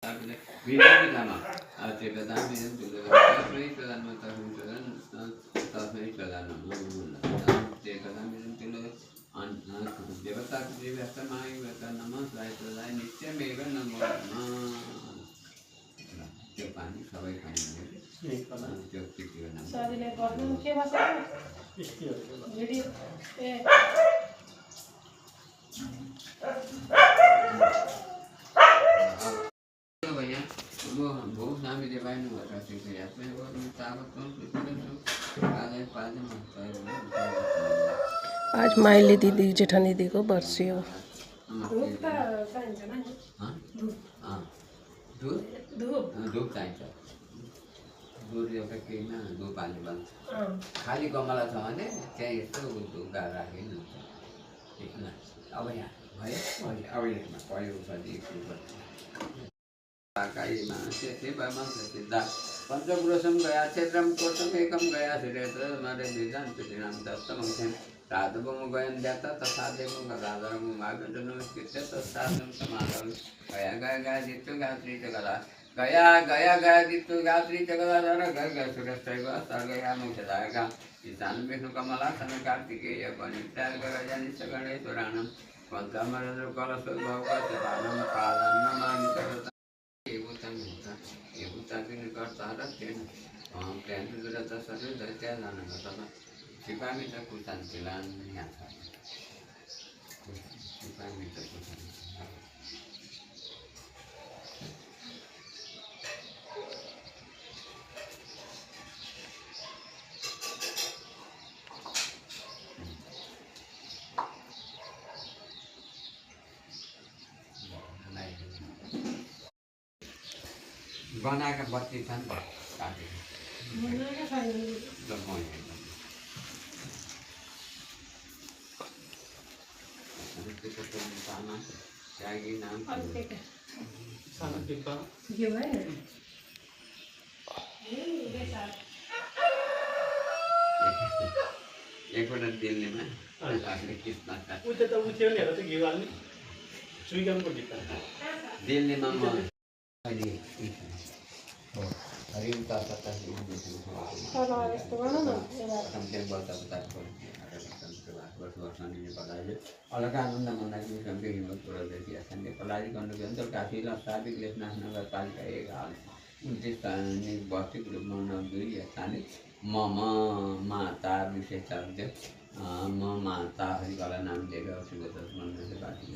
विधामा प्रधान तस्मै प्रधान देवता नमस्कार प्रदाय नित्यमेव नमो त्यो पानी सबै खाने त्यो के भाषा आज माइली दीदी जेठानी दीदी को बर्सी हो। धूप चाहिन्छ दूध एउटा केहीमा धूप हाल्ने भन्छ खाली गमला छ भने त्यहाँ यस्तो ढुङ्गा राखेन अब यहाँ भयो अब यसमा पऱ्यो पंचपुरुषम गया क्षेत्रम कोशम एकम गया क्षेत्र श्रीराम दत्तम राधवम गयन जाता तथा देवम गदाधरम मार्गदनमस्कृत्य तत्साधम समाधम गया गया गया दित्य गात्री चगला गया गया गया दित्य गात्री चगलाधर गय गय सुरस्तैव सर्गया मोक्षदायका ईशान विष्णु कमलासन कार्तिकेय वनित्याग गजानिश गणेश्वराणम पंचामृत कलश भवकस्यपानम पादन्नमानि बनाएका बत्ती छन् एकपल्ट दिल्लीमा दिल्लीमा म अलगानन्द मन्दाकी नेपाली गण्डकी काशी साबिक लेखनाथ नगरपालिका 1 हाल 29 वार्षिक रूपमा 9 स्थानिक मम माता विशेषज्ञ म माता हरिकला नाम दिएर शिवदत्त मन्दिर बाटी